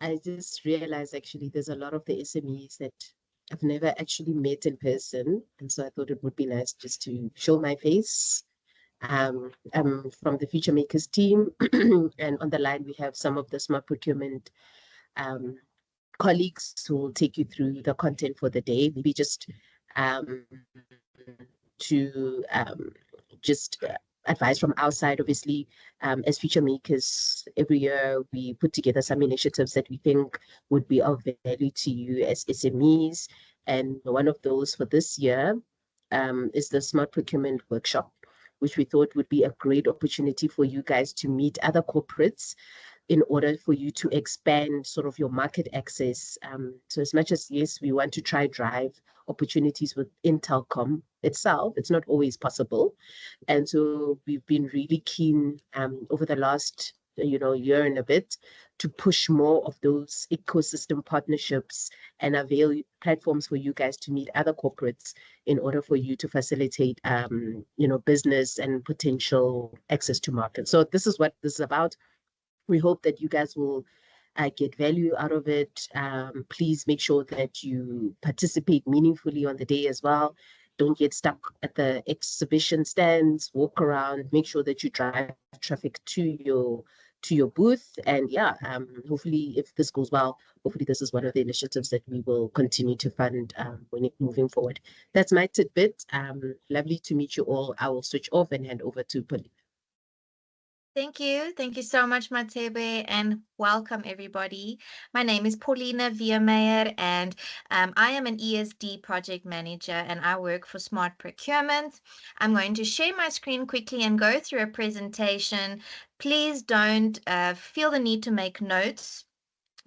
I just realized actually there's a lot of the SMEs that I've never actually met in person. And so I thought it would be nice just to show my face. I'm from the Future Makers team, and on the line we have some of the smart procurement um, colleagues who will take you through the content for the day. Maybe just um, to just advice from our side. Obviously, as future makers, every year we put together some initiatives that we think would be of value to you as SMEs. And one of those for this year is the Smart Procurement Workshop, which we thought would be a great opportunity for you guys to meet other corporates in order for you to expand sort of your market access. So as much as, yes, we want to try drive opportunities within telecom itself, it's not always possible. And so we've been really keen over the last year and a bit to push more of those ecosystem partnerships and avail platforms for you guys to meet other corporates in order for you to facilitate business and potential access to market. So this is what this is about. We hope that you guys will get value out of it. Please make sure that you participate meaningfully on the day as well. Don't get stuck at the exhibition stands. Walk around. Make sure that you drive traffic to your booth. And yeah, hopefully, if this goes well, hopefully this is one of the initiatives that we will continue to fund moving forward. That's my tidbit. Lovely to meet you all. I will switch off and hand over to Pauline. Thank you. Thank you so much, Matebe, and welcome everybody. My name is Paulina Viermeyer, and I am an ESD project manager, and I work for Smart Procurement. I'm going to share my screen quickly and go through a presentation. Please don't feel the need to make notes,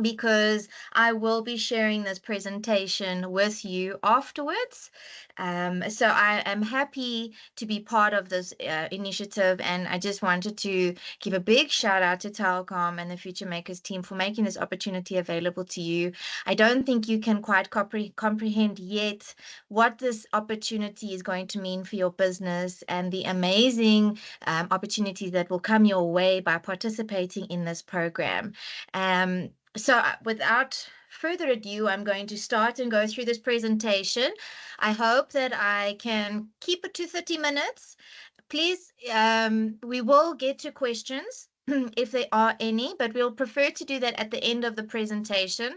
because I will be sharing this presentation with you afterwards. So I am happy to be part of this initiative, and I just wanted to give a big shout out to Telcom and the Future Makers team for making this opportunity available to you. I don't think you can quite comprehend yet what this opportunity is going to mean for your business and the amazing opportunities that will come your way by participating in this program. So without further ado, I'm going to start and go through this presentation. I hope that I can keep it to 30 minutes. Please, we will get to questions if there are any, but we'll prefer to do that at the end of the presentation.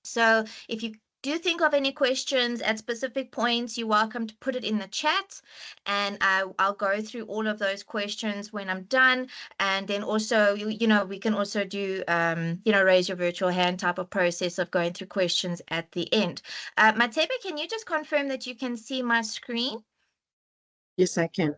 So if you do think of any questions at specific points, you're welcome to put it in the chat, and I'll go through all of those questions when I'm done. And then also, we can also do, raise your virtual hand type of process of going through questions at the end. Matebe, can you just confirm that you can see my screen? Yes, I can.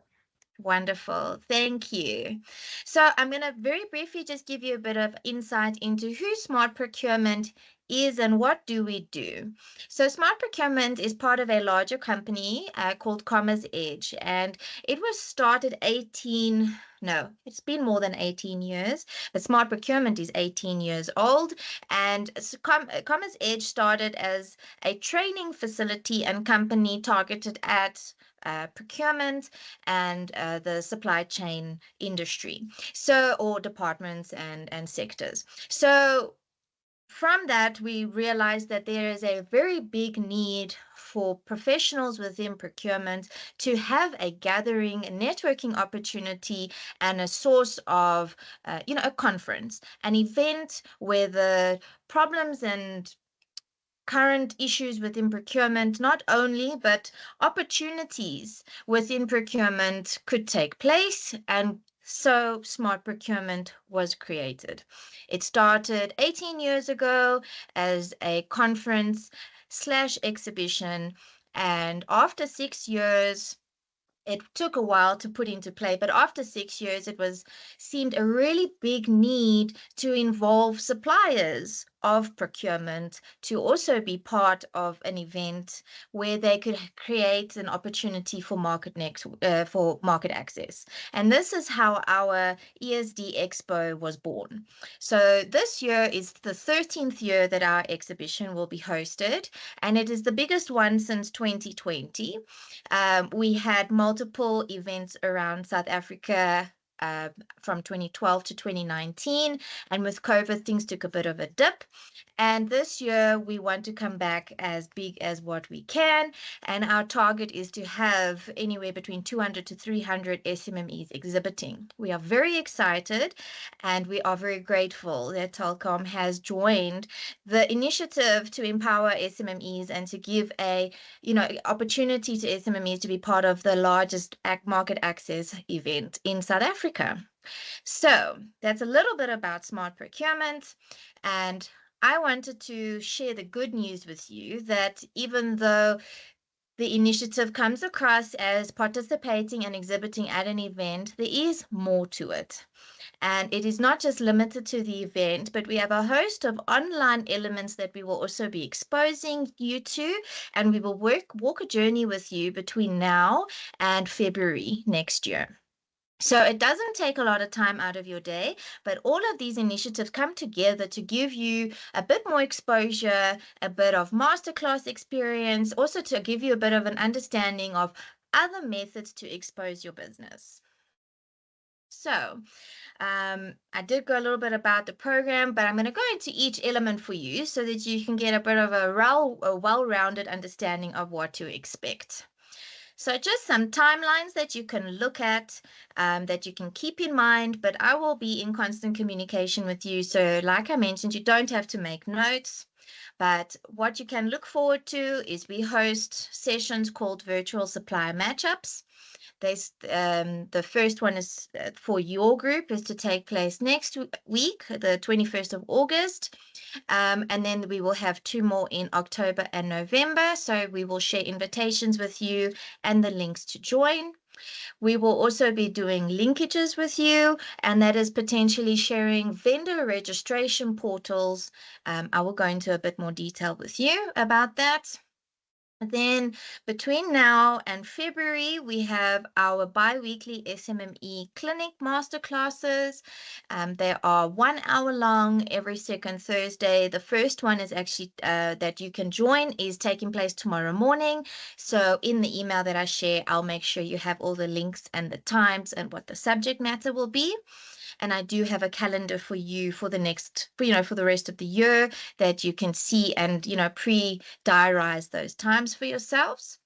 Wonderful. Thank you. So I'm going to very briefly just give you a bit of insight into who Smart Procurement is and what do we do. So Smart Procurement is part of a larger company called Commerce Edge, and it was started it's been more than 18 years, but Smart Procurement is 18 years old. And Commerce Edge started as a training facility and company targeted at procurement and the supply chain industry, or departments and sectors. So from that, we realized that there is a very big need for professionals within procurement to have a gathering, a networking opportunity, and a source of, a conference, an event where the problems and current issues within procurement, not only, but opportunities within procurement could take place. And so Smart Procurement was created. It started 18 years ago as a conference / exhibition. And after 6 years, it took a while to put into play, but after 6 years, seemed a really big need to involve suppliers of procurement to also be part of an event where they could create an opportunity for for market access. And this is how our ESD Expo was born. So this year is the 13th year that our exhibition will be hosted, and it is the biggest one since 2020. We had multiple events around South Africa, from 2012 to 2019. And with COVID, things took a bit of a dip. And this year, we want to come back as big as what we can. And our target is to have anywhere between 200 to 300 SMMEs exhibiting. We are very excited and we are very grateful that Telkom has joined the initiative to empower SMMEs and to give a opportunity to SMMEs to be part of the largest market access event in South Africa. So that's a little bit about smart procurement. And I wanted to share the good news with you that even though the initiative comes across as participating and exhibiting at an event, there is more to it. And it is not just limited to the event, but we have a host of online elements that we will also be exposing you to. And we will walk a journey with you between now and February next year. So it doesn't take a lot of time out of your day, but all of these initiatives come together to give you a bit more exposure, a bit of masterclass experience, also to give you a bit of an understanding of other methods to expose your business. So I did go a little bit about the program, but I'm going to go into each element for you so that you can get a bit of a well-rounded understanding of what to expect. So just some timelines that you can look at, that you can keep in mind, but I will be in constant communication with you. So like I mentioned, you don't have to make notes, but what you can look forward to is we host sessions called virtual supplier matchups. The first one is for your group is to take place next week, the 21st of August. And then we will have 2 more in October and November. So we will share invitations with you and the links to join. We will also be doing linkages with you, and that is potentially sharing vendor registration portals. I will go into a bit more detail with you about that. Then between now and February, we have our bi-weekly SMME clinic masterclasses. They are 1 hour long every second Thursday. The first one is actually that you can join is taking place tomorrow morning. So in the email that I share, I'll make sure you have all the links and the times and what the subject matter will be. And I do have a calendar for you for the next, for the rest of the year that you can see and, pre-diarize those times for yourselves.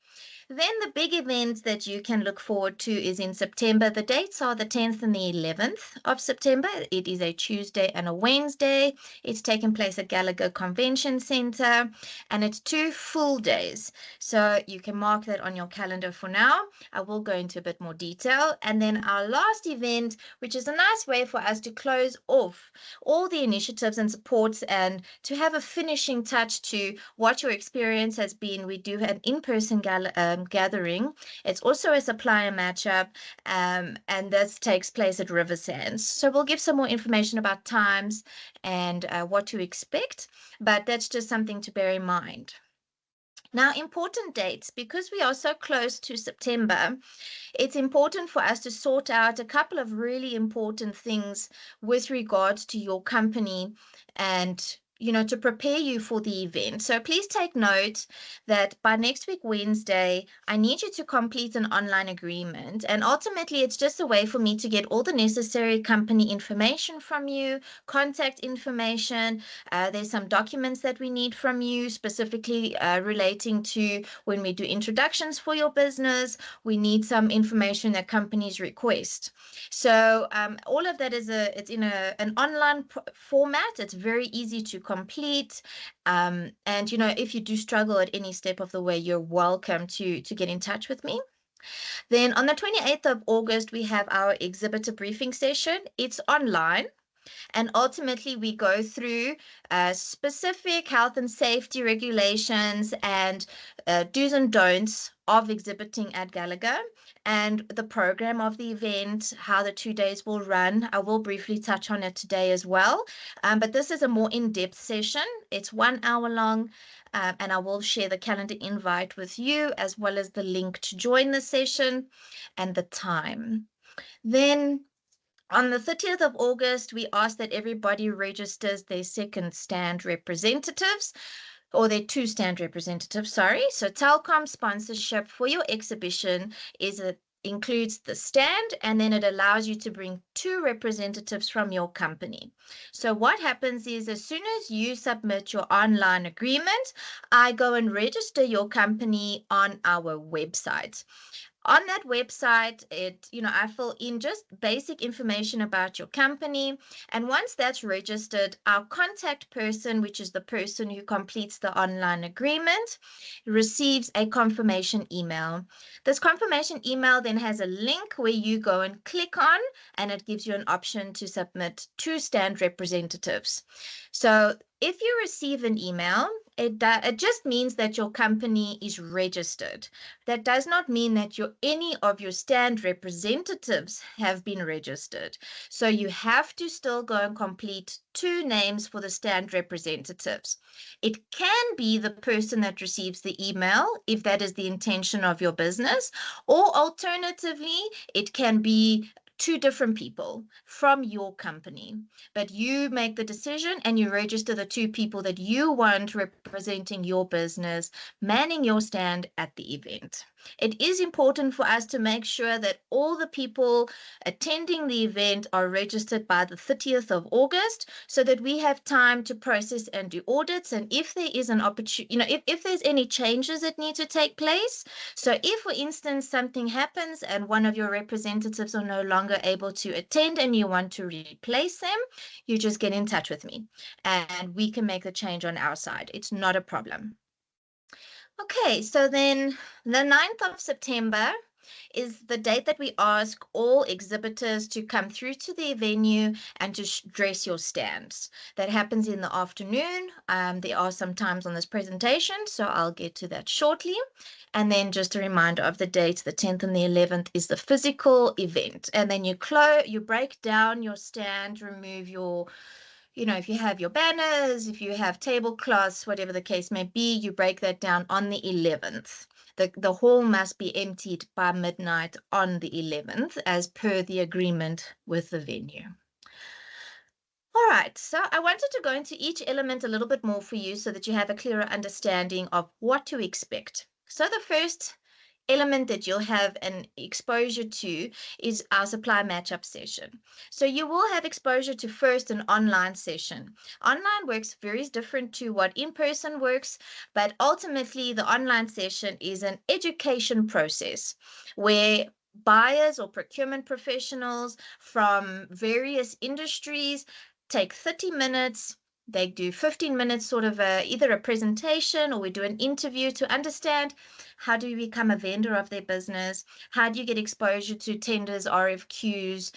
Then the big event that you can look forward to is in September. The dates are the 10th and the 11th of September. It is a Tuesday and a Wednesday. It's taking place at Gallagher Convention Center, and it's 2 full days. So you can mark that on your calendar for now. I will go into a bit more detail. And then our last event, which is a nice way for us to close off all the initiatives and supports and to have a finishing touch to what your experience has been. We do an in-person gathering. It's also a supplier matchup, and this takes place at River Sands. So we'll give some more information about times and what to expect, but that's just something to bear in mind. Now, important dates, because we are so close to September, it's important for us to sort out a couple of really important things with regards to your company and to prepare you for the event. So please take note that by next week, Wednesday, I need you to complete an online agreement. And ultimately, it's just a way for me to get all the necessary company information from you, contact information. There's some documents that we need from you, specifically relating to when we do introductions for your business. We need some information that companies request. So all of that it's in an online format. It's very easy to complete. And if you do struggle at any step of the way, you're welcome to get in touch with me. Then on the 28th of August, we have our exhibitor briefing session. It's online. And ultimately, we go through specific health and safety regulations and do's and don'ts of exhibiting at Gallagher and the program of the event, how the 2 days will run. I will briefly touch on it today as well. But this is a more in-depth session. It's 1 hour long. And I will share the calendar invite with you as well as the link to join the session and the time. Then on the 30th of August, we ask that everybody registers their second stand representatives, or their 2 stand representatives, sorry. So Telkom sponsorship for your exhibition is includes the stand, and then it allows you to bring 2 representatives from your company. So what happens is, as soon as you submit your online agreement, I go and register your company on our website. On that website, I fill in just basic information about your company. And once that's registered, our contact person, which is the person who completes the online agreement, receives a confirmation email. This confirmation email then has a link where you go and click on, and it gives you an option to submit 2 stand representatives. So if you receive an email, it just means that your company is registered. That does not mean that any of your stand representatives have been registered. So you have to still go and complete 2 names for the stand representatives. It can be the person that receives the email, if that is the intention of your business, or alternatively, it can be 2 different people from your company. But you make the decision and you register the 2 people that you want representing your business, manning your stand at the event. It is important for us to make sure that all the people attending the event are registered by the 30th of August, so that we have time to process and do audits. And if there is an opportunity, if there's any changes that need to take place. So if, for instance, something happens and one of your representatives are no longer able to attend and you want to replace them, you just get in touch with me and we can make the change on our side. It's not a problem. Okay, so then the 9th of September is the date that we ask all exhibitors to come through to the venue and to dress your stands. That happens in the afternoon. There are some times on this presentation, so I'll get to that shortly. And then just a reminder of the dates, the 10th and the 11th is the physical event. And then you break down your stand, remove your if you have your banners, if you have tablecloths, whatever the case may be, you break that down on the 11th. The hall must be emptied by midnight on the 11th, as per the agreement with the venue. All right, so I wanted to go into each element a little bit more for you so that you have a clearer understanding of what to expect. So the first element that you'll have an exposure to is our supply matchup session. So you will have exposure to first an online session. Online works very different to what in-person works, but ultimately the online session is an education process where buyers or procurement professionals from various industries take 30 minutes. They do 15 minutes, sort of either a presentation, or we do an interview to understand how do you become a vendor of their business, how do you get exposure to tenders, RFQs,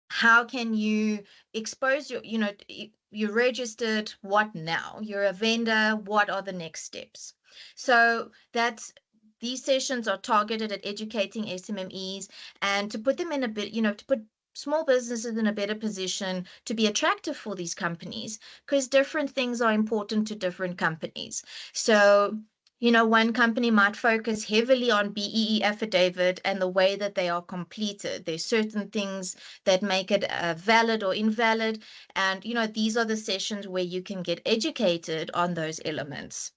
how can you expose you're registered, what now? You're a vendor, what are the next steps? So these sessions are targeted at educating SMMEs and to put them in a bit, to put small businesses in a better position to be attractive for these companies, because different things are important to different companies. So, one company might focus heavily on BEE affidavit and the way that they are completed. There's certain things that make it valid or invalid. And, these are the sessions where you can get educated on those elements.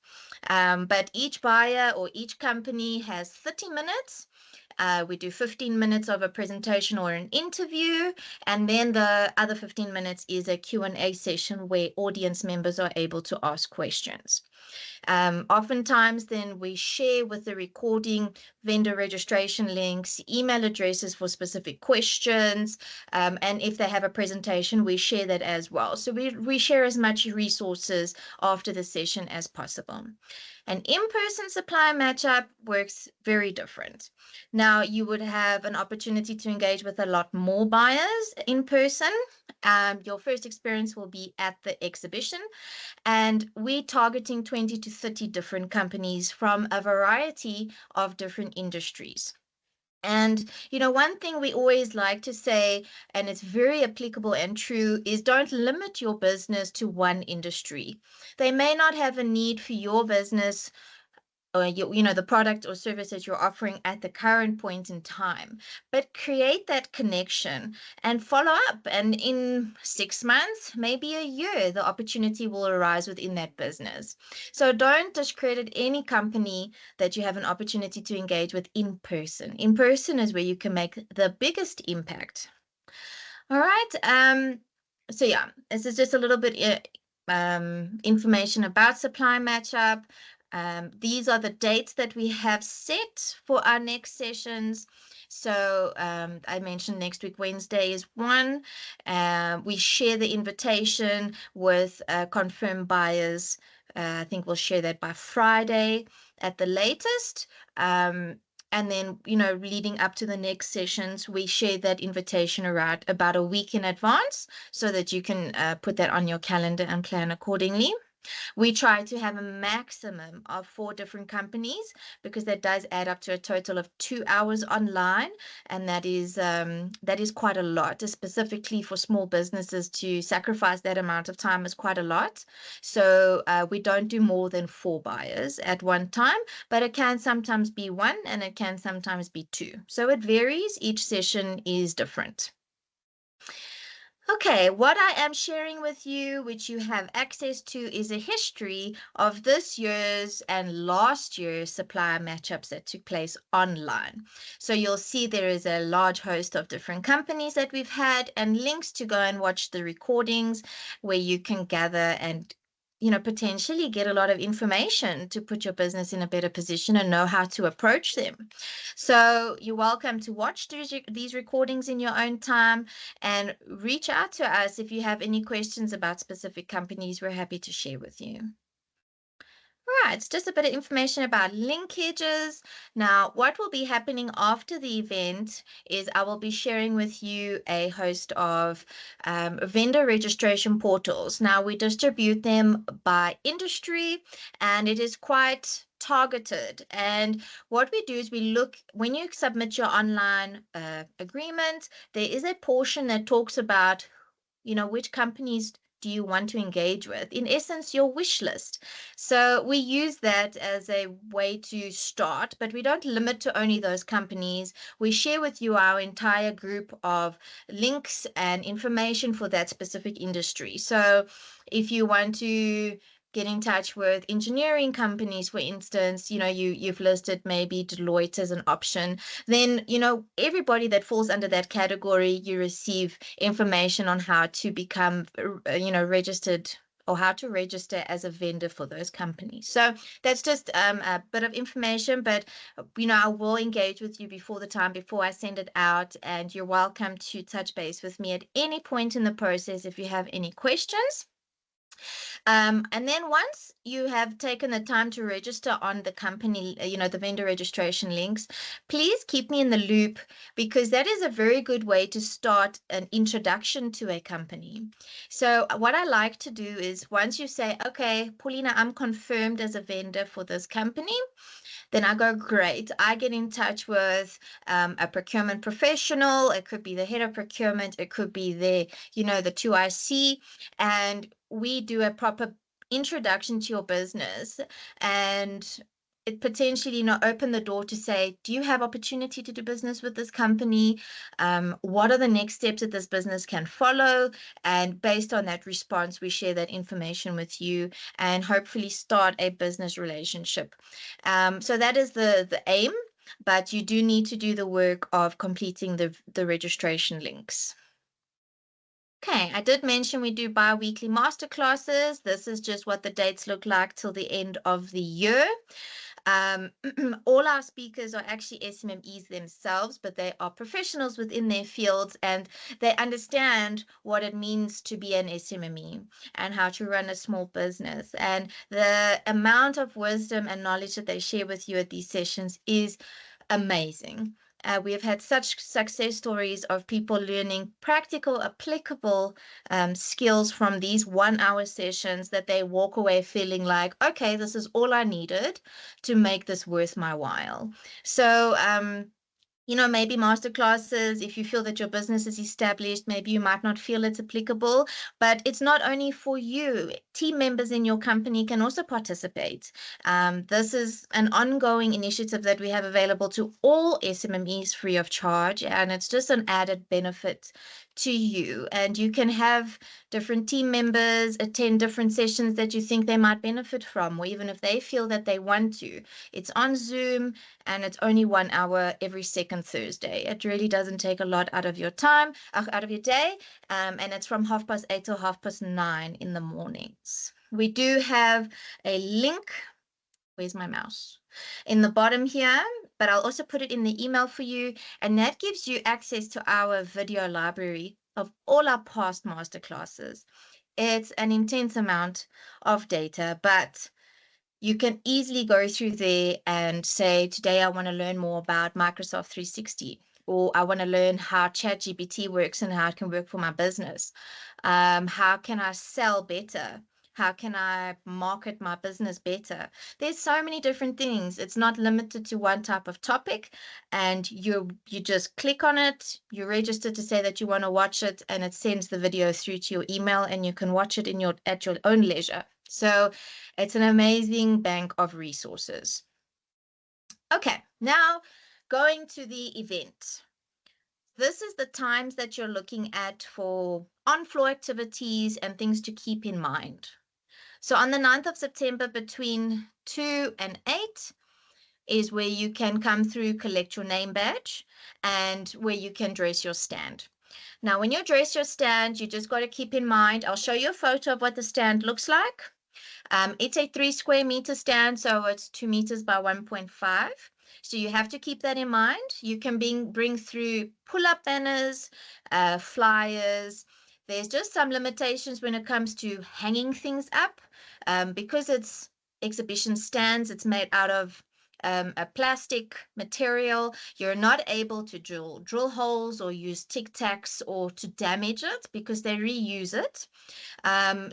But each buyer or each company has 30 minutes. We do 15 minutes of a presentation or an interview, and then the other 15 minutes is a Q&A session where audience members are able to ask questions. Oftentimes then we share with the recording vendor registration links, email addresses for specific questions, and if they have a presentation, we share that as well. So we share as much resources after the session as possible. An in-person supply matchup works very different. Now, you would have an opportunity to engage with a lot more buyers in person. Your first experience will be at the exhibition, and we're targeting 20 to 30 different companies from a variety of different industries. And, one thing we always like to say, and it's very applicable and true, is don't limit your business to one industry. They may not have a need for your business or you know, the product or service that you're offering at the current point in time, but create that connection and follow up. And in 6 months, maybe a year, the opportunity will arise within that business. So don't discredit any company that you have an opportunity to engage with in person. In person is where you can make the biggest impact. All right. So yeah, this is just a little bit information about supply matchup. These are the dates that we have set for our next sessions. So I mentioned next week, Wednesday is one. We share the invitation with confirmed buyers. I think we'll share that by Friday at the latest. And then, you know, leading up to the next sessions, we share that invitation around about a week in advance so that you can put that on your calendar and plan accordingly. We try to have a maximum of 4 different companies because that does add up to a total of 2 hours online, and that is quite a lot. Specifically for small businesses, to sacrifice that amount of time is quite a lot. So we don't do more than 4 buyers at one time, but it can sometimes be one and it can sometimes be two. So it varies. Each session is different. Okay, what I am sharing with you, which you have access to, is a history of this year's and last year's supplier matchups that took place online. So you'll see there is a large host of different companies that we've had, and links to go and watch the recordings where you can gather and, you know, potentially get a lot of information to put your business in a better position and know how to approach them. So you're welcome to watch these recordings in your own time and reach out to us if you have any questions about specific companies. We're happy to share with you. Right, it's just a bit of information about linkages. Now, what will be happening after the event is I will be sharing with you a host of vendor registration portals. Now, we distribute them by industry, and it is quite targeted. And what we do is we look, when you submit your online agreement, there is a portion that talks about, you know, which companies do you want to engage with? In essence, your wish list. So we use that as a way to start, but we don't limit to only those companies. We share with you our entire group of links and information for that specific industry. So if you want to get in touch with engineering companies, for instance, you know, you've listed maybe Deloitte as an option, then, you know, everybody that falls under that category, you receive information on how to become, you know, registered, or how to register as a vendor for those companies. So that's just a bit of information, but, you know, I will engage with you before I send it out, and you're welcome to touch base with me at any point in the process if you have any questions. And then once you have taken the time to register on the company, you know, the vendor registration links, please keep me in the loop, because that is a very good way to start an introduction to a company. So what I like to do is, once you say, okay, Paulina, I'm confirmed as a vendor for this company, then I go, great. I get in touch with a procurement professional. It could be the head of procurement. It could be the, you know, the 2IC. And we do a proper introduction to your business, and it potentially, you know, open the door to say, do you have opportunity to do business with this company? What are the next steps that this business can follow? And based on that response, we share that information with you and hopefully start a business relationship. So that is the aim, but you do need to do the work of completing the registration links. Okay, I did mention we do bi-weekly masterclasses. This is just what the dates look like till the end of the year. All our speakers are actually SMMEs themselves, but they are professionals within their fields, and they understand what it means to be an SMME and how to run a small business. And the amount of wisdom and knowledge that they share with you at these sessions is amazing. We have had such success stories of people learning practical, applicable skills from these 1 hour sessions that they walk away feeling like, okay, this is all I needed to make this worth my while. So maybe masterclasses, if you feel that your business is established, maybe you might not feel it's applicable, but it's not only for you. Team members in your company can also participate. This is an ongoing initiative that we have available to all SMMEs free of charge, and it's just an added benefit to you. And you can have different team members attend different sessions that you think they might benefit from, or even if they feel that they want to. It's on Zoom, and it's only 1 hour every second Thursday. It really doesn't take a lot out of your time, out of your day, and it's from 8:30 till 9:30 in the mornings. We do have a link. Where's my mouse? In the bottom here, but I'll also put it in the email for you, and that gives you access to our video library of all our past masterclasses. It's an intense amount of data, but you can easily go through there and say, today I want to learn more about Microsoft 360, or I want to learn how ChatGPT works and how it can work for my business. How can I sell better? How can I market my business better? There's so many different things. It's not limited to one type of topic, and you just click on it, you register to say that you want to watch it, and it sends the video through to your email, and you can watch it at your own leisure. So it's an amazing bank of resources. Okay, now going to the event. This is the times that you're looking at for on-floor activities and things to keep in mind. So on the 9th of September between 2 and 8 is where you can come through, collect your name badge, and where you can dress your stand. Now, when you dress your stand, you just got to keep in mind, I'll show you a photo of what the stand looks like. It's a 3 square meter stand, so it's 2 meters by 1.5. So you have to keep that in mind. You can bring through pull-up banners, flyers. There's just some limitations when it comes to hanging things up, because it's exhibition stands. It's made out of a plastic material. You're not able to drill holes or use tic tacs or to damage it because they reuse it.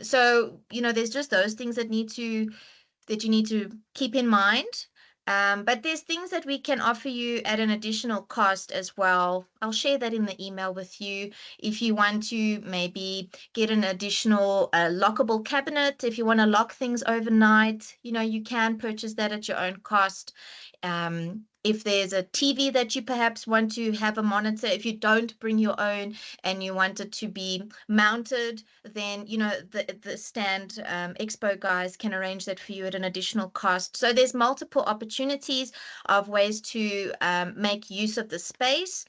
So, there's just those things that you need to keep in mind. But there's things that we can offer you at an additional cost as well. I'll share that in the email with you. If you want to maybe get an additional lockable cabinet, if you want to lock things overnight, you can purchase that at your own cost. If there's a TV that you perhaps want to have a monitor, if you don't bring your own and you want it to be mounted, then the stand expo guys can arrange that for you at an additional cost. So there's multiple opportunities of ways to make use of the space.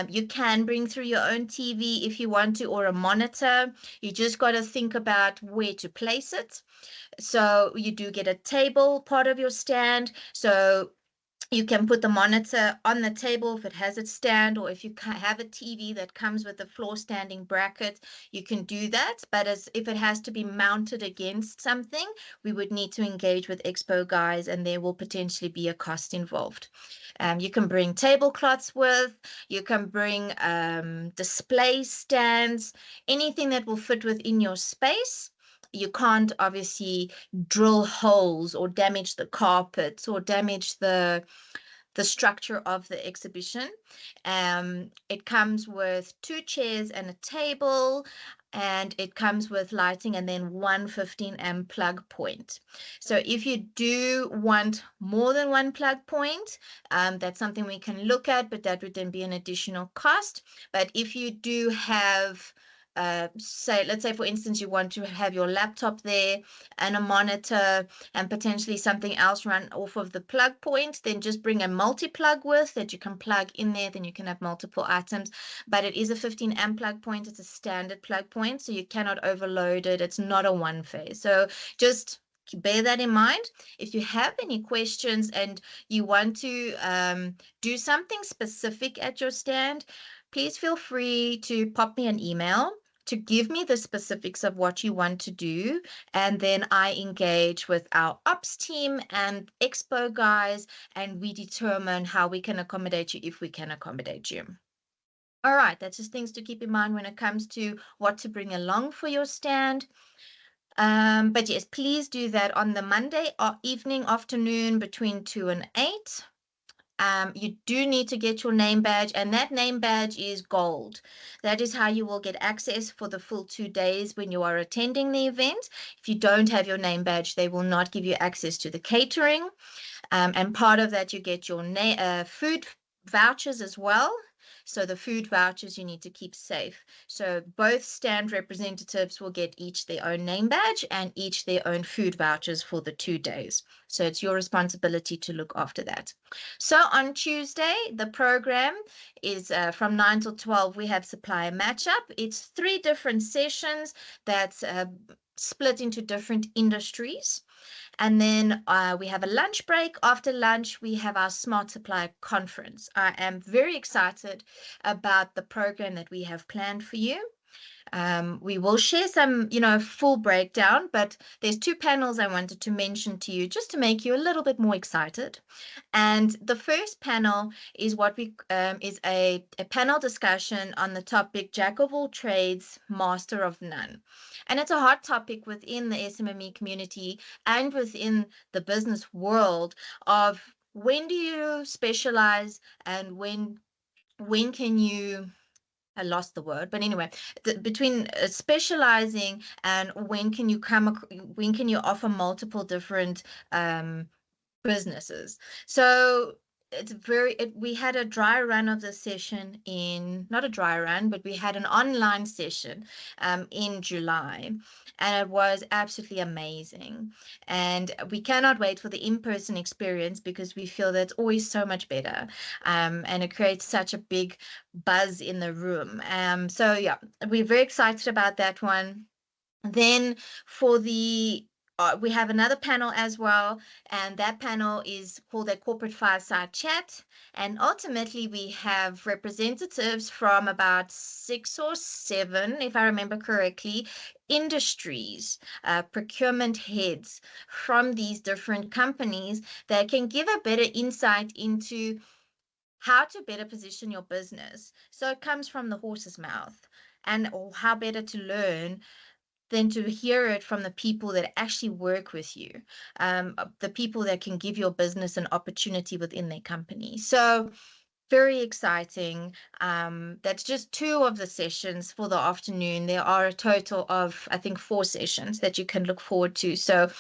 You can bring through your own TV if you want to, or a monitor. You just got to think about where to place it. So you do get a table part of your stand. So you can put the monitor on the table if it has a stand, or if you have a TV that comes with a floor standing bracket, you can do that. But if it has to be mounted against something, we would need to engage with expo guys, and there will potentially be a cost involved. You can bring tablecloths with, you can bring display stands, anything that will fit within your space. You can't obviously drill holes or damage the carpets or damage the structure of the exhibition. It comes with 2 chairs and a table, and it comes with lighting and then one 15-amp plug point. So if you do want more than one plug point, that's something we can look at, but that would then be an additional cost. But if you do have let's say for instance you want to have your laptop there and a monitor and potentially something else run off of the plug point, then just bring a multi-plug with that you can plug in there, then you can have multiple items. But it is a 15-amp plug point. It's a standard plug point, so you cannot overload it. It's not a one phase. So just bear that in mind. If you have any questions and you want to do something specific at your stand, please feel free to pop me an email to give me the specifics of what you want to do, and then I engage with our ops team and expo guys, and we determine how we can accommodate you, if we can accommodate you. All right, that's just things to keep in mind when it comes to what to bring along for your stand. But yes, please do that on the Monday evening, afternoon between 2 and 8. You do need to get your name badge, and that name badge is gold. That is how you will get access for the full 2 days when you are attending the event. If you don't have your name badge, they will not give you access to the catering. And part of that, you get your food vouchers as well. So the food vouchers you need to keep safe. So both stand representatives will get each their own name badge and each their own food vouchers for the 2 days. So it's your responsibility to look after that. So on Tuesday, the program is from 9 till 12. We have supplier matchup. It's 3 different sessions that's split into different industries. And then we have a lunch break. After lunch, we have our Smart Supplier Conference. I am very excited about the program that we have planned for you. We will share some, full breakdown, but there's 2 panels I wanted to mention to you just to make you a little bit more excited. And the first panel is what we is a panel discussion on the topic Jack of all trades, master of none. And it's a hot topic within the SMME community and within the business world of when do you specialize and when can you, I lost the word, but anyway, between specializing and when can you offer multiple different businesses. So we had a dry run of the session not a dry run, but we had an online session in July, and it was absolutely amazing. And we cannot wait for the in-person experience because we feel that it's always so much better, and it creates such a big buzz in the room. So yeah, we're very excited about that one. Then for we have another panel as well, and that panel is called a corporate fireside chat. And ultimately, we have representatives from about 6 or 7, if I remember correctly, industries, procurement heads from these different companies that can give a better insight into how to better position your business. So it comes from the horse's mouth, and or how better to learn than to hear it from the people that actually work with you, the people that can give your business an opportunity within their company. So very exciting. That's just 2 of the sessions for the afternoon. There are a total of, I think, 4 sessions that you can look forward to. So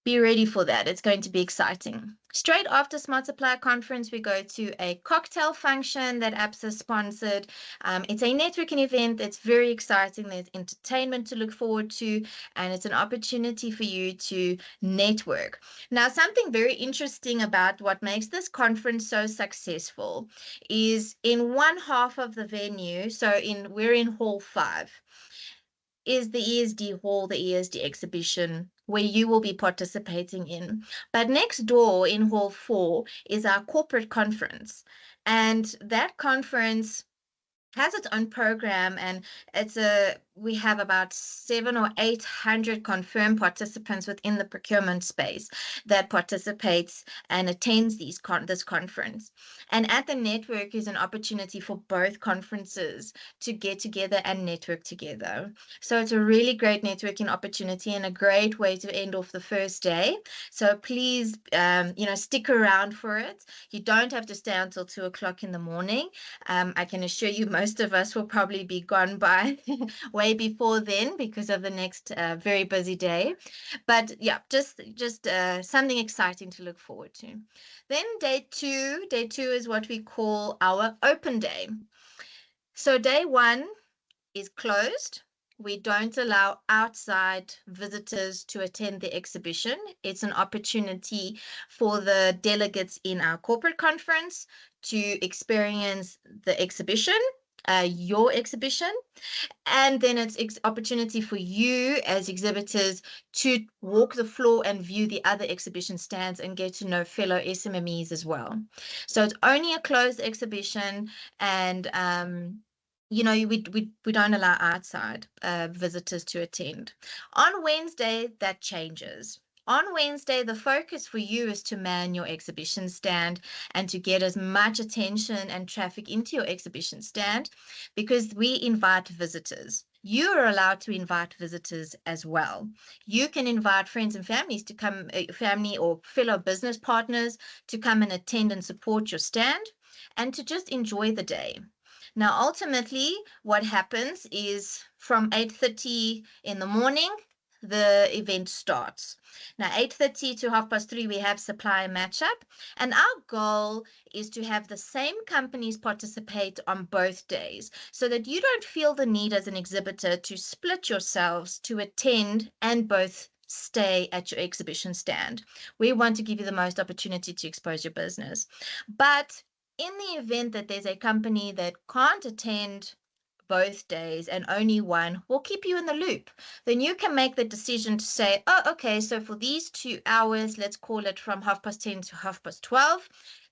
be ready for that. It's going to be exciting. Straight after Smart Supplier Conference, we go to a cocktail function that ABSA sponsored. It's a networking event that's very exciting. There's entertainment to look forward to, and it's an opportunity for you to network. Now, something very interesting about what makes this conference so successful is in one half of the venue, we're in Hall 5, is the ESD hall, the ESD exhibition, where you will be participating in. But next door in Hall 4 is our corporate conference. And that conference has its own program, and we have about 700 or 800 confirmed participants within the procurement space that participates and attends this conference. And at the network is an opportunity for both conferences to get together and network together. So it's a really great networking opportunity and a great way to end off the first day. So please, stick around for it. You don't have to stay until 2 o'clock in the morning. I can assure you most of us will probably be gone by way before then because of the next very busy day. But yeah, just something exciting to look forward to. Then day two is what we call our open day. So day 1 is closed. We don't allow outside visitors to attend the exhibition. It's an opportunity for the delegates in our corporate conference to experience the exhibition, your exhibition, and then it's opportunity for you as exhibitors to walk the floor and view the other exhibition stands and get to know fellow SMMEs as well. So it's only a closed exhibition, and we don't allow outside visitors to attend. On Wednesday, that changes. On Wednesday, the focus for you is to man your exhibition stand and to get as much attention and traffic into your exhibition stand, because we invite visitors. You are allowed to invite visitors as well. You can invite friends and families to come, family or fellow business partners to come and attend and support your stand and to just enjoy the day. Now, ultimately, what happens is from 8:30 in the morning, the event starts. Now, 8:30 to 3:30, we have supply matchup, and our goal is to have the same companies participate on both days so that you don't feel the need as an exhibitor to split yourselves to attend and both stay at your exhibition stand. We want to give you the most opportunity to expose your business. But in the event that there's a company that can't attend both days and only one, will keep you in the loop. Then you can make the decision to say, oh, okay, so for these 2 hours, let's call it from 10:30 to 12:30,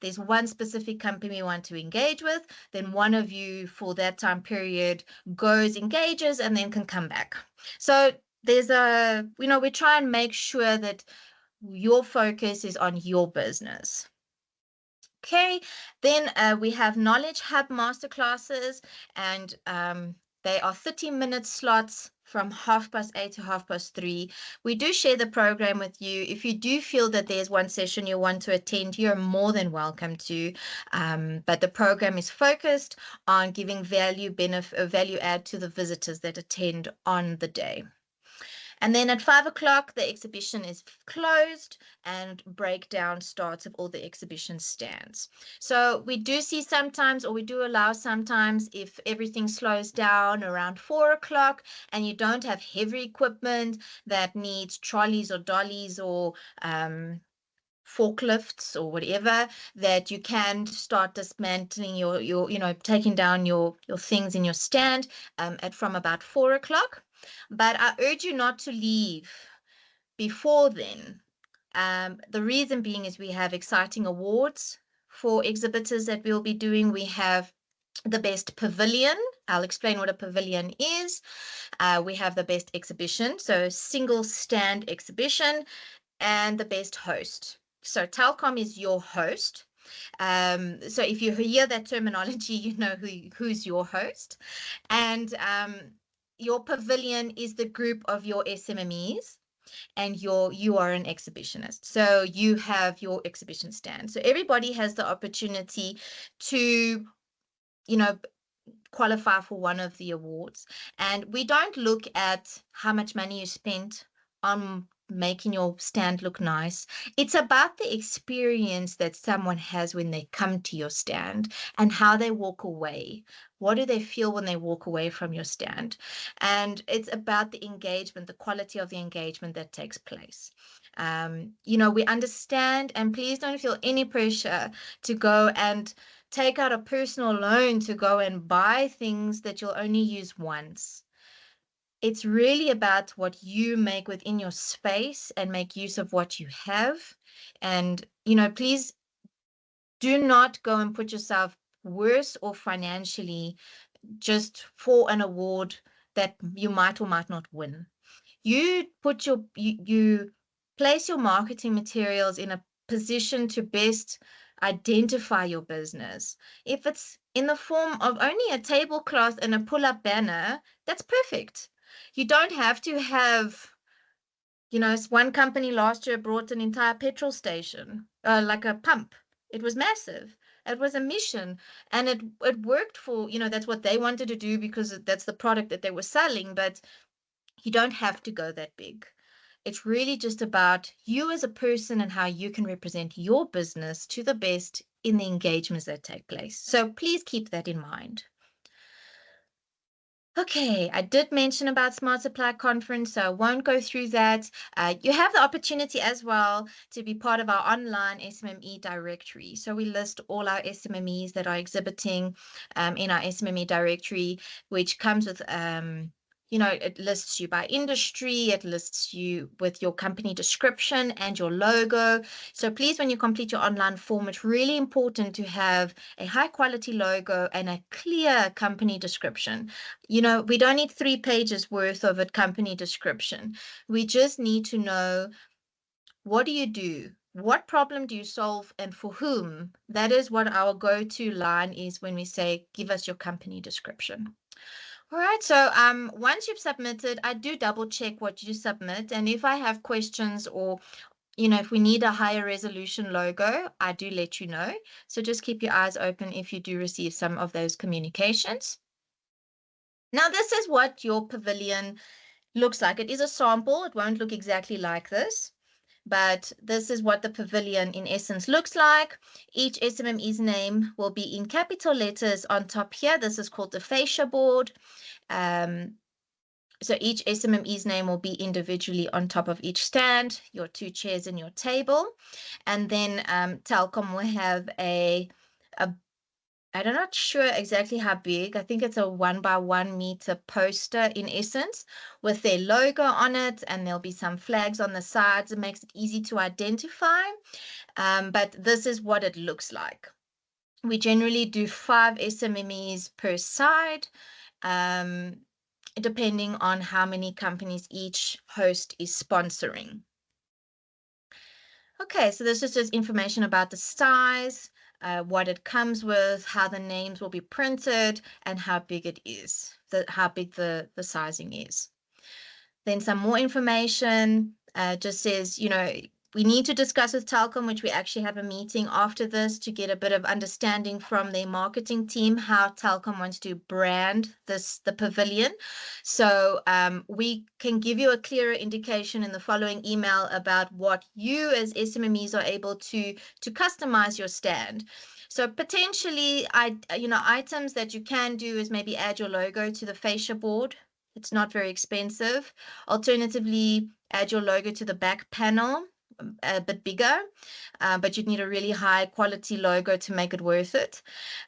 there's one specific company we want to engage with. Then one of you for that time period goes, engages, and then can come back. So there's we try and make sure that your focus is on your business. Okay, then we have Knowledge Hub masterclasses, and they are 30-minute slots from 8:30 to 3:30. We do share the program with you. If you do feel that there's one session you want to attend, you're more than welcome to. But the program is focused on giving value add to the visitors that attend on the day. And then at 5 o'clock, the exhibition is closed and breakdown starts of all the exhibition stands. So we do see sometimes, or we do allow sometimes, if everything slows down around 4 o'clock and you don't have heavy equipment that needs trolleys or dollies or forklifts or whatever, that you can start dismantling your taking down your things in your stand from about 4 o'clock. But I urge you not to leave before then. The reason being is we have exciting awards for exhibitors that we'll be doing. We have the best pavilion. I'll explain what a pavilion is. We have the best exhibition, so single stand exhibition, and the best host. So Telkom is your host. So if you hear that terminology, you know who's your host. And your pavilion is the group of your SMMEs, and you are an exhibitionist. So you have your exhibition stand. So everybody has the opportunity to, qualify for one of the awards. And we don't look at how much money you spent on making your stand look nice. It's about the experience that someone has when they come to your stand and how they walk away. What do they feel when they walk away from your stand? And it's about the engagement, the quality of the engagement that takes place. We understand, and please don't feel any pressure to go and take out a personal loan to go and buy things that you'll only use once. It's really about what you make within your space and make use of what you have. And, please do not go and put yourself worse or financially just for an award that you might or might not win. You put you place your marketing materials in a position to best identify your business. If it's in the form of only a tablecloth and a pull-up banner, that's perfect. You don't have to have, one company last year brought an entire petrol station, like a pump. It was massive. It was a mission, and it worked for, that's what they wanted to do because that's the product that they were selling, but you don't have to go that big. It's really just about you as a person and how you can represent your business to the best in the engagements that take place. So please keep that in mind. Okay, I did mention about Smart Supply Conference, so I won't go through that. You have the opportunity as well to be part of our online SMME directory. So we list all our SMMEs that are exhibiting in our SMME directory, which comes with it lists you by industry, it lists you with your company description and your logo. So please, when you complete your online form, it's really important to have a high quality logo and a clear company description. We don't need 3 pages worth of a company description. We just need to know What do you do? What problem do you solve and for whom? That is what our go-to line is when we say, give us your company description. All right, so once you've submitted, I do double check what you submit. And if I have questions or, if we need a higher resolution logo, I do let you know. So just keep your eyes open if you do receive some of those communications. Now, this is what your pavilion looks like. It is a sample. It won't look exactly like this, but this is what the pavilion in essence looks like. Each SMME's name will be in capital letters on top here. This is called the fascia board. So each SMME's name will be individually on top of each stand, your 2 chairs and your table. And then Telkom will have I'm not sure exactly how big. I think it's a 1 by 1 meter poster in essence with their logo on it, and there'll be some flags on the sides. It makes it easy to identify. But this is what it looks like. We generally do 5 SMMEs per side, depending on how many companies each host is sponsoring. Okay, so this is just information about the size, what it comes with, how the names will be printed, and how big it is, how big the sizing is. Then some more information just says, we need to discuss with Telkom, which we actually have a meeting after this to get a bit of understanding from their marketing team how Telkom wants to brand the pavilion. So we can give you a clearer indication in the following email about what you as SMMEs are able to customize your stand. So potentially, items that you can do is maybe add your logo to the fascia board. It's not very expensive. Alternatively, add your logo to the back panel, a bit bigger, but you'd need a really high quality logo to make it worth it.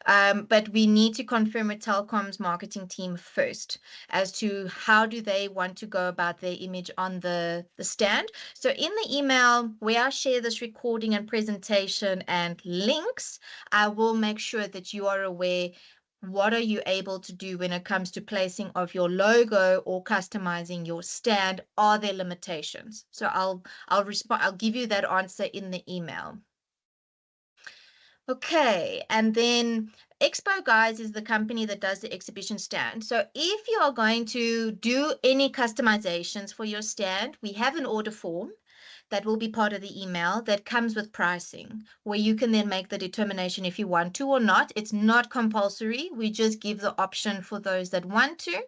But we need to confirm with Telkom's marketing team first as to how do they want to go about their image on the stand. So in the email where I share this recording and presentation and links, I will make sure that you are aware what are you able to do when it comes to placing of your logo or customizing your stand? Are there limitations? So I'll give you that answer in the email. Okay, and then Expo Guys is the company that does the exhibition stand. So if you are going to do any customizations for your stand, we have an order form that will be part of the email that comes with pricing, where you can then make the determination if you want to or not. It's not compulsory. We just give the option for those that want to.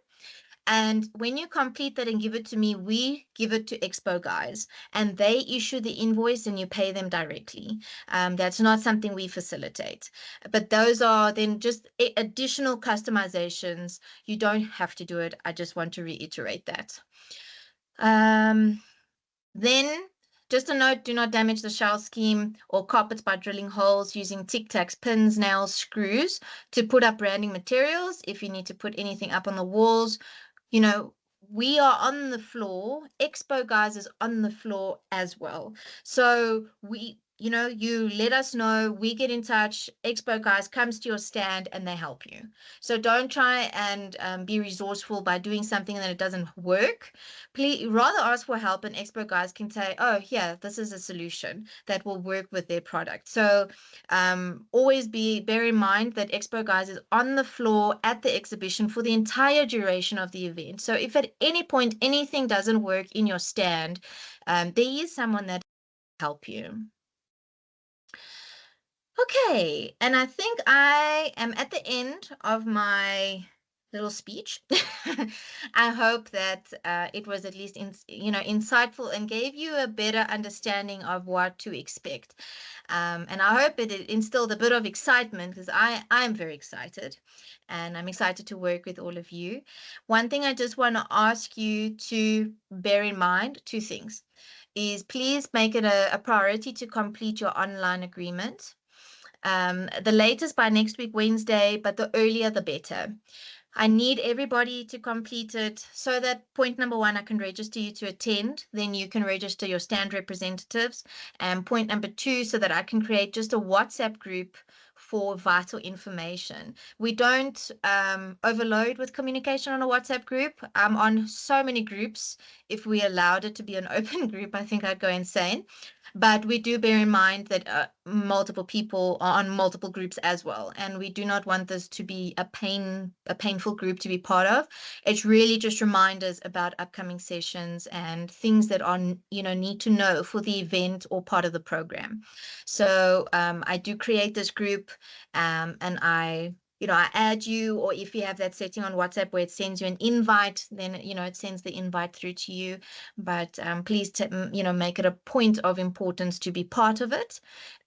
And when you complete that and give it to me, we give it to Expo Guys, and they issue the invoice and you pay them directly. That's not something we facilitate. But those are then just additional customizations. You don't have to do it. I just want to reiterate that. Then just a note, do not damage the shell scheme or carpets by drilling holes using tic tacs, pins, nails, screws to put up branding materials. If you need to put anything up on the walls, we are on the floor. Expo Guys is on the floor as well. So you let us know, we get in touch, Expo Guys comes to your stand and they help you. So don't try and be resourceful by doing something that it doesn't work. Please rather ask for help, and Expo Guys can say, oh, yeah, this is a solution that will work with their product. So always bear in mind that Expo Guys is on the floor at the exhibition for the entire duration of the event. So if at any point anything doesn't work in your stand, there is someone that will help you. Okay, and I think I am at the end of my little speech. I hope that it was at least insightful and gave you a better understanding of what to expect. And I hope it instilled a bit of excitement, because I'm very excited, and I'm excited to work with all of you. One thing I just want to ask you to bear in mind, 2 things, is please make it a priority to complete your online agreement. The latest by next week, Wednesday, but the earlier the better. I need everybody to complete it so that point number 1, I can register you to attend. Then you can register your stand representatives. And point number 2, so that I can create just a WhatsApp group for vital information. We don't overload with communication on a WhatsApp group. I'm on so many groups. If we allowed it to be an open group, I think I'd go insane. But we do bear in mind that multiple people are on multiple groups as well, and we do not want this to be a painful group to be part of. It's really just reminders about upcoming sessions and things that are, need to know for the event or part of the program. So I do create this group, and I add you, or if you have that setting on WhatsApp where it sends you an invite, then, it sends the invite through to you. But please, make it a point of importance to be part of it.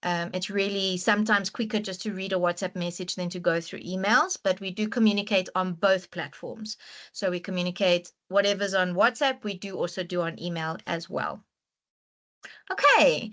It's really sometimes quicker just to read a WhatsApp message than to go through emails, but we do communicate on both platforms. So we communicate whatever's on WhatsApp, we do also do on email as well. Okay.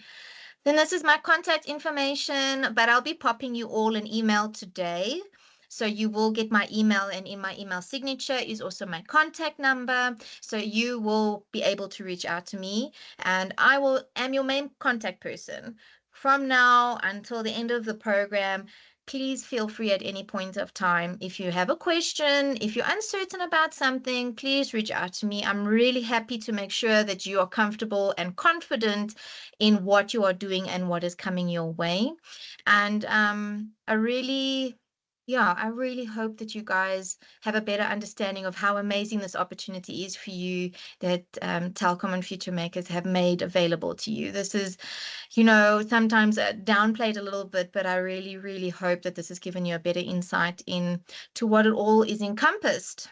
Then this is my contact information, but I'll be popping you all an email today. So you will get my email, and in my email signature is also my contact number. So you will be able to reach out to me, and I am your main contact person. From now until the end of the program, please feel free at any point of time. If you have a question, if you're uncertain about something, please reach out to me. I'm really happy to make sure that you are comfortable and confident in what you are doing and what is coming your way. And I really hope that you guys have a better understanding of how amazing this opportunity is for you, that Telkom and Future Makers have made available to you. This is, sometimes downplayed a little bit, but I really, really hope that this has given you a better insight into what it all is encompassed.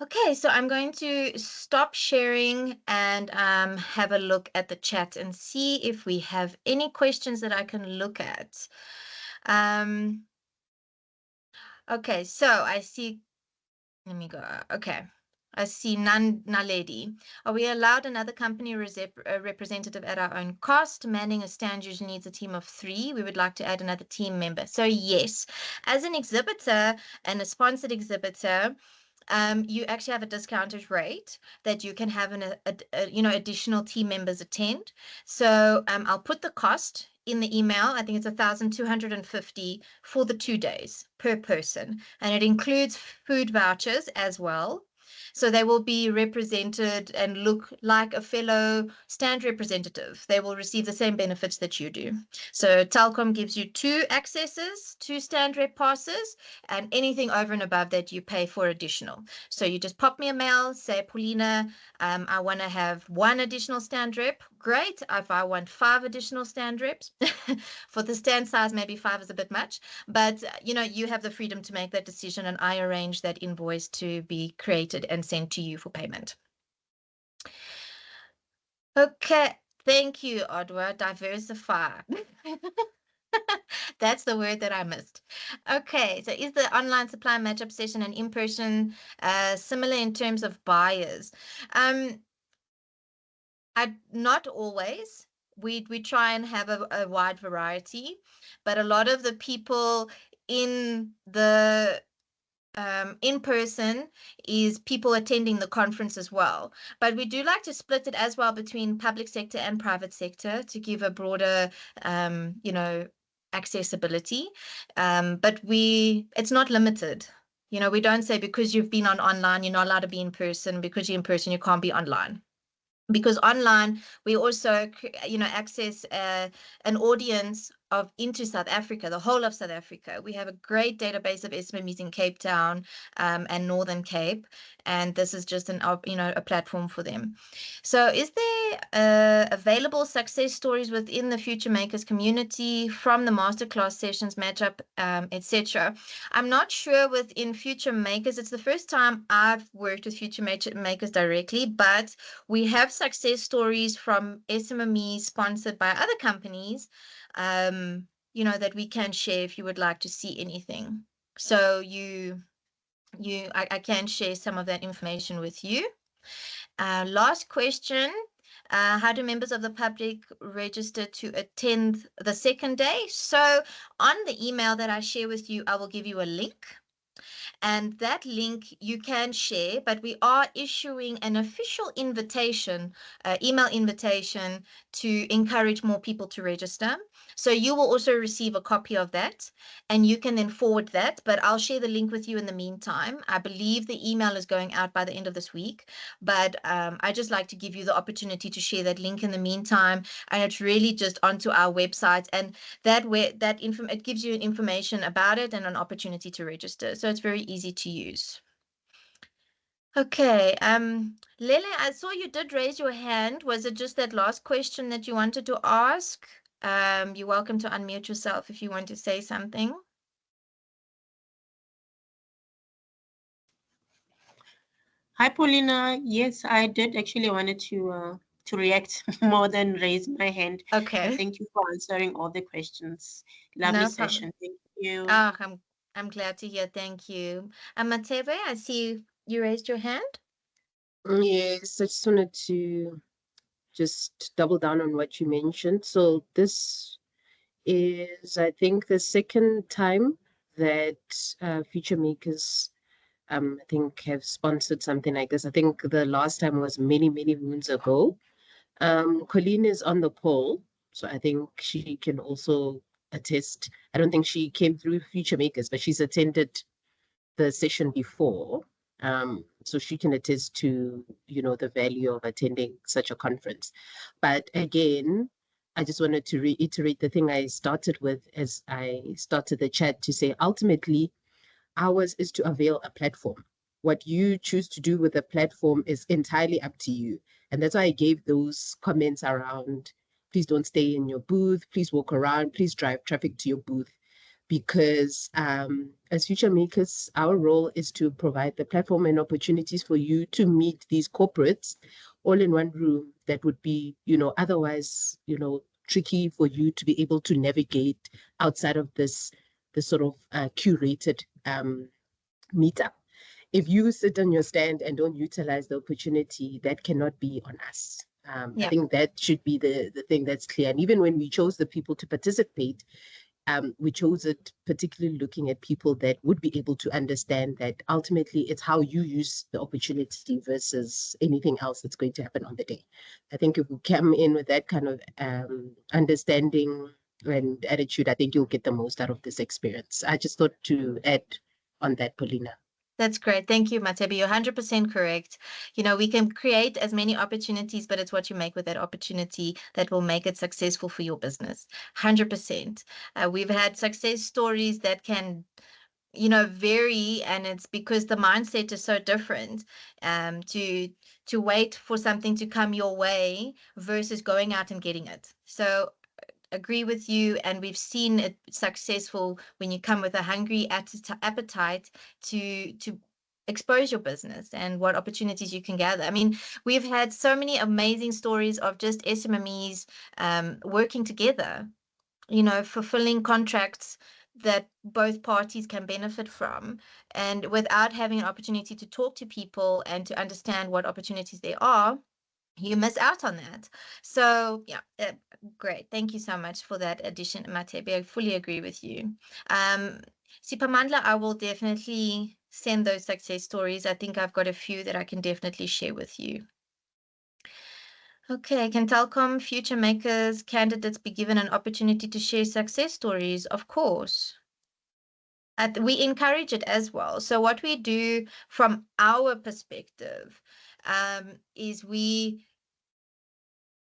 Okay, so I'm going to stop sharing and have a look at the chat and see if we have any questions that I can look at. Okay, so I see, let me go. Okay, I see Naledi. Are we allowed another company representative at our own cost? Manning a stand usually needs a team of 3. We would like to add another team member. So yes, as an exhibitor and a sponsored exhibitor, you actually have a discounted rate that you can have additional team members attend. So I'll put the cost in the email. I think it's 1,250 for the 2 days per person, and it includes food vouchers as well. So they will be represented and look like a fellow stand representative. They will receive the same benefits that you do. So Telkom gives you 2 accesses, 2 stand rep passes, and anything over and above that you pay for additional. So you just pop me a mail, say, Paulina, I want to have 1 additional stand rep. Great. If I want 5 additional stand reps, for the stand size, maybe 5 is a bit much, but you have the freedom to make that decision, and I arrange that invoice to be created and sent to you for payment. Okay. Thank you, Odwa. Diversify. That's the word that I missed. Okay, so is the online supply matchup session and in-person similar in terms of buyers? Not always. We try and have a wide variety, but a lot of the people in the in person is people attending the conference as well. But we do like to split it as well between public sector and private sector to give a broader, accessibility. But it's not limited. We don't say because you've been on online, you're not allowed to be in person. Because you're in person, you can't be online. Because online, we also, access an audience into South Africa, the whole of South Africa. We have a great database of SMMEs in Cape Town and Northern Cape, and this is just a platform for them. So is there available success stories within the Future Makers community from the masterclass sessions, matchup, etc.? I'm not sure within Future Makers. It's the first time I've worked with Future Makers directly, but we have success stories from SMMEs sponsored by other companies, that we can share if you would like to see anything. So I can share some of that information with you. Last question. How do members of the public register to attend the second day? So on the email that I share with you, I will give you a link. And that link you can share, but we are issuing an official invitation, email invitation, to encourage more people to register. So you will also receive a copy of that, and you can then forward that. But I'll share the link with you in the meantime. I believe the email is going out by the end of this week, but I just like to give you the opportunity to share that link in the meantime. And it's really just onto our website, and it gives you information about it and an opportunity to register. So it's very easy to use. Okay, Lele, I saw you did raise your hand. Was it just that last question that you wanted to ask? You're welcome to unmute yourself if you want to say something. Hi, Paulina. Yes, I did actually wanted to react more than raise my hand. But Okay, thank you for answering all the questions. Lovely no problem. session. Thank you. Oh, I'm glad to hear. Thank you. Matebe, I see you raised your hand. Yes, I just wanted to just double down on what you mentioned. So this is, I think, the second time that Future Makers, I think, have sponsored something like this. I think the last time was many, many moons ago. Colleen is on the poll, so I think she can also attest. I don't think she came through Future Makers, but she's attended the session before. So she can attest to, the value of attending such a conference. But again, I just wanted to reiterate the thing I started with as I started the chat, to say ultimately ours is to avail a platform. What you choose to do with the platform is entirely up to you. And that's why I gave those comments around, please don't stay in your booth, please walk around, please drive traffic to your booth. Because as future makers, our role is to provide the platform and opportunities for you to meet these corporates all in one room that would be, otherwise, tricky for you to be able to navigate outside of this sort of curated meetup. If you sit on your stand and don't utilize the opportunity, that cannot be on us. I Yeah. think that should be the thing that's clear. And even when we chose the people to participate, we chose it particularly looking at people that would be able to understand that ultimately it's how you use the opportunity versus anything else that's going to happen on the day. I think if we come in with that kind of understanding and attitude, I think you'll get the most out of this experience. I just thought to add on that, Paulina. That's great. Thank you, Matebi. You're 100% correct. We can create as many opportunities, but it's what you make with that opportunity that will make it successful for your business. 100%. We've had success stories that can, vary, and it's because the mindset is so different. To wait for something to come your way versus going out and getting it. So agree with you, and we've seen it successful when you come with a hungry appetite to expose your business and what opportunities you can gather. I mean, we've had so many amazing stories of just SMMEs working together, fulfilling contracts that both parties can benefit from, and without having an opportunity to talk to people and to understand what opportunities there are, you miss out on that. So yeah, great. Thank you so much for that addition, Matebi. I fully agree with you. Sipamandla, I will definitely send those success stories. I think I've got a few that I can definitely share with you. Okay, can Telkom Future Makers candidates be given an opportunity to share success stories? Of course. We encourage it as well. So what we do from our perspective is we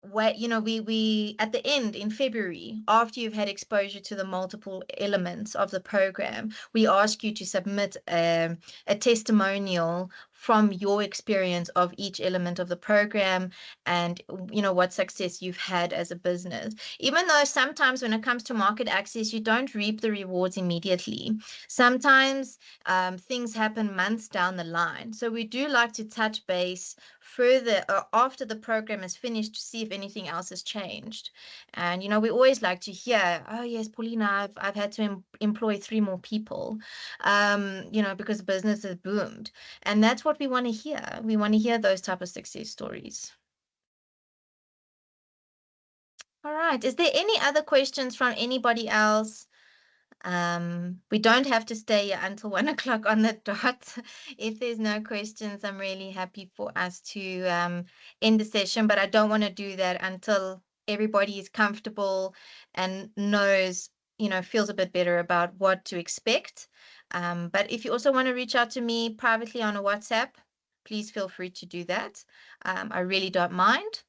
at the end in February, after you've had exposure to the multiple elements of the program, we ask you to submit a testimonial from your experience of each element of the program, and what success you've had as a business. Even though sometimes when it comes to market access, you don't reap the rewards immediately. Sometimes things happen months down the line. So we do like to touch base further after the program is finished to see if anything else has changed. And we always like to hear, oh yes, Paulina, I've had to employ 3 more people, because the business has boomed. And that's what we want to hear. We want to hear those type of success stories. All right. Is there any other questions from anybody else? We don't have to stay here until 1 o'clock on the dot. If there's no questions, I'm really happy for us to end the session, but I don't want to do that until everybody is comfortable and knows, feels a bit better about what to expect. But if you also want to reach out to me privately on a WhatsApp, please feel free to do that. I really don't mind.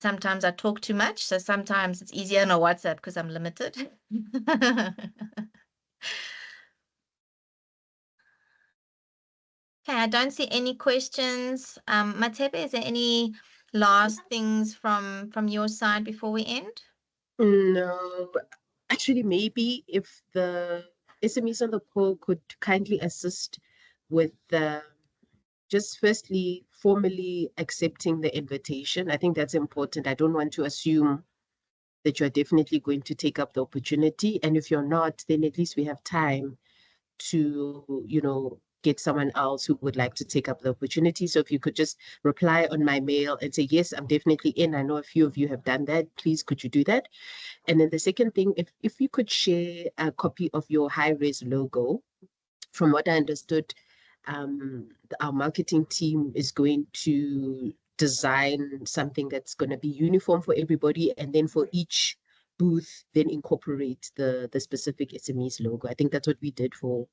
Sometimes I talk too much, so sometimes it's easier on a WhatsApp because I'm limited. Okay, I don't see any questions. Matepe, is there any last things from your side before we end? No, actually, maybe if the SMEs on the call could kindly assist with just firstly formally accepting the invitation. I think that's important. I don't want to assume that you're definitely going to take up the opportunity. And if you're not, then at least we have time to, get someone else who would like to take up the opportunity. So if you could just reply on my mail and say, yes, I'm definitely in. I know a few of you have done that. Please, could you do that? And then the second thing, if you could share a copy of your high-res logo. From what I understood, our marketing team is going to design something that's going to be uniform for everybody, and then for each booth, then incorporate the specific SMEs logo. I think that's what we did for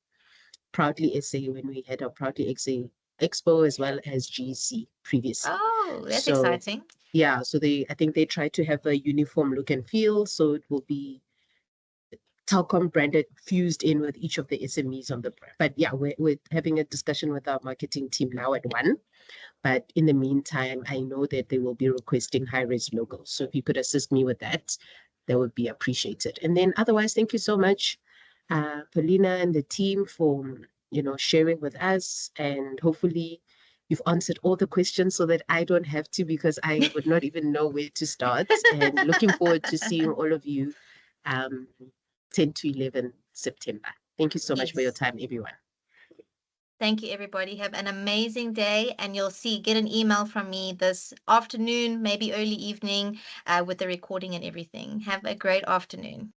Proudly SA when we had our Proudly SA Expo as well as GC previously. Oh, that's So exciting. yeah, so I think they try to have a uniform look and feel, so it will be Telkom branded fused in with each of the SMEs on the brand. But yeah, we're having a discussion with our marketing team now at 1. But in the meantime, I know that they will be requesting high-res logos. So if you could assist me with that, that would be appreciated. And then otherwise, thank you so much, Paulina and the team for, sharing with us. And hopefully you've answered all the questions so that I don't have to, because I would not even know where to start. And looking forward to seeing all of you 10 to 11 September. Thank you so much for your Yes. time, everyone. Thank you, everybody. Have an amazing day, and you'll get an email from me this afternoon, maybe early evening, with the recording and everything. Have a great afternoon.